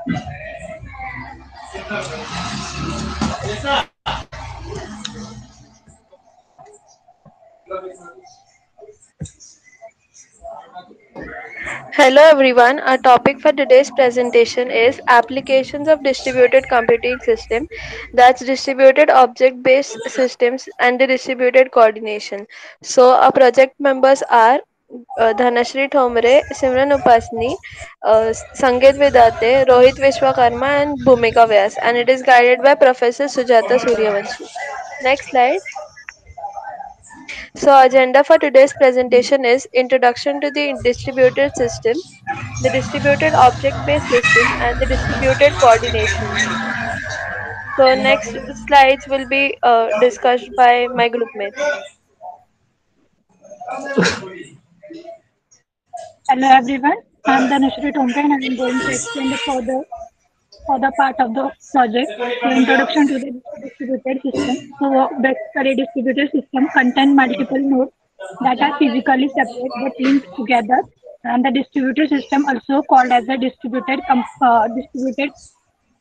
Hello everyone. Our topic for today's presentation is applications of distributed computing system, that's distributed object based systems and the distributed coordination. So our project members are Dhanashri Thomre, Simran Upasni, Sangeet Vidate, Rohit Vishwakarma and Bhumika Vyas, and it is guided by Professor Sujata Suryavanshi. Next slide. So agenda for today's presentation is Introduction to the Distributed System, the distributed object-based system, and the distributed coordination. So next slides will be discussed by my group mates. Hello everyone, I am Dhanashri Tomre and I am going to explain the further part of the project, the introduction to the distributed system. So basically distributed system contain multiple nodes that are physically separate but linked together, and the distributed system also called as a distributed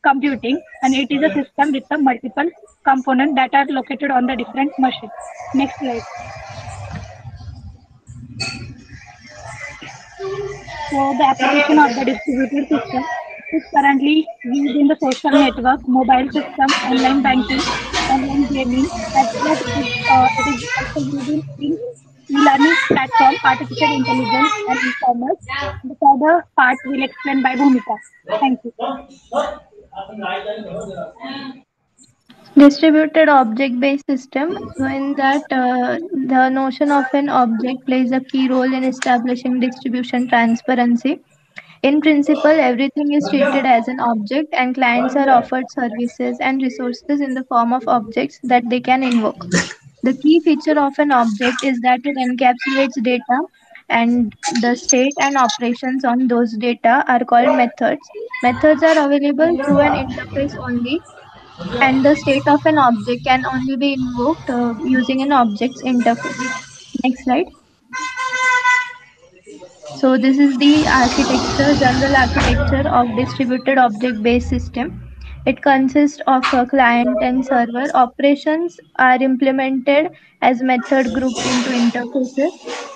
computing, and it is a system with the multiple components that are located on the different machines. Next slide. So the application of the distributed system is currently used in the social network, mobile system, online banking, online gaming, as well as it is also used in e-learning platform, artificial intelligence, and e-commerce. The further part will explain by Bhumika. Thank you. Distributed object based system, so in that the notion of an object plays a key role in establishing distribution transparency. In principle, everything is treated as an object, and clients are offered services and resources in the form of objects that they can invoke. The key feature of an object is that it encapsulates data, and the state and operations on those data are called methods. Methods are available through an interface only, and the state of an object can only be invoked using an object's interface. Next slide. So this is the architecture, general architecture of distributed object-based system. It consists of a client and server. Operations are implemented as method grouped into interfaces.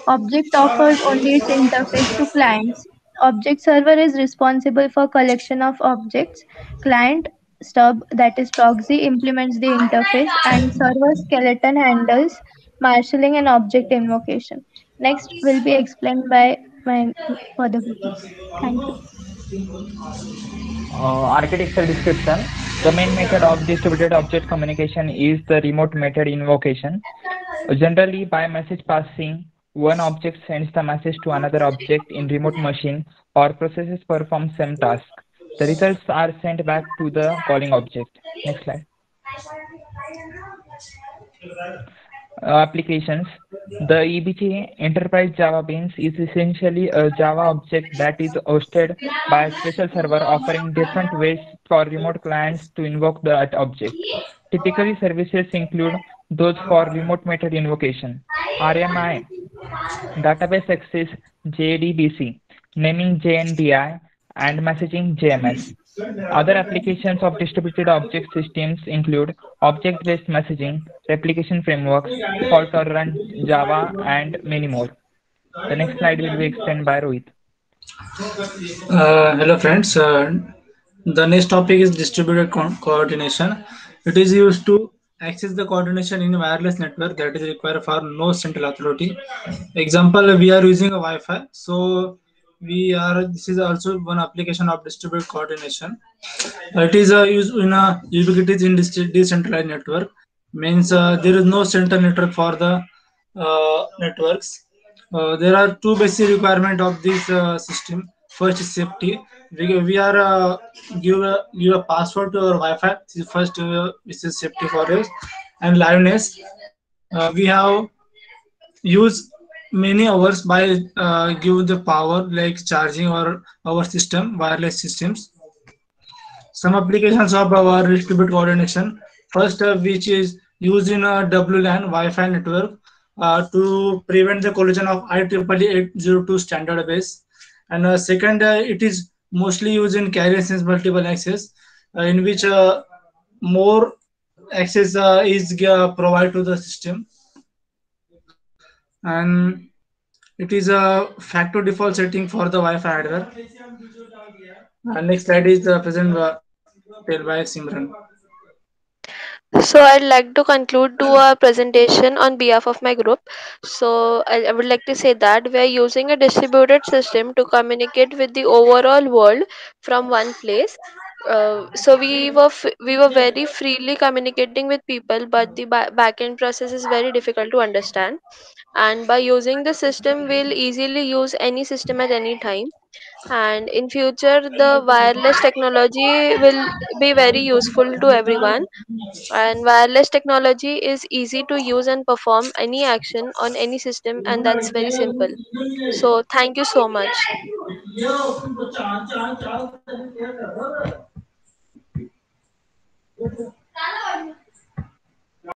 Object offers only its interface to clients. Object server is responsible for collection of objects. Client stub, that is proxy, implements the interface, and server skeleton handles marshalling and object invocation. Next will be explained by my further groups. Thank you. Architecture description. The main method of distributed object communication is the remote method invocation. Generally, by message passing, one object sends the message to another object in remote machine or processes perform same task. The results are sent back to the calling object. Next slide. Applications. The EBJ Enterprise Java Beans is essentially a Java object that is hosted by a special server offering different ways for remote clients to invoke that object. Typically, services include those for remote method invocation, RMI, database access, JDBC, naming JNDI, and messaging JMS. Other applications of distributed object systems include object-based messaging, replication frameworks, fault-tolerant Java, and many more. The next slide will be explained by Rohit. Hello friends, the next topic is distributed coordination. It is used to access the coordination in a wireless network that is required for no central authority. Example, we are using a Wi-Fi, so this is also one application of distributed coordination. It is used in a ubiquitous in decentralized network, means there is no central network for the networks. There are two basic requirements of this system. First is safety. We are give a password to our Wi-Fi. First, this is safety for us, and liveness. We have used many hours by give the power like charging or our system wireless systems. Some applications of our distributed coordination. First, which is used in a WLAN Wi-Fi network to prevent the collision of IEEE 802 standard base. And second, it is mostly used in carrier sense multiple access, in which more access is provided to the system, and it is a factor default setting for the Wi-Fi hardware. Next slide is the present tell by Simran. So I'd like to conclude to our presentation on behalf of my group. So I would like to say that we are using a distributed system to communicate with the overall world from one place. So we were very freely communicating with people, but the backend process is very difficult to understand. And by using the system, we'll easily use any system at any time. And in future, the wireless technology will be very useful to everyone, and wireless technology is easy to use and perform any action on any system, and that's very simple. So thank you so much.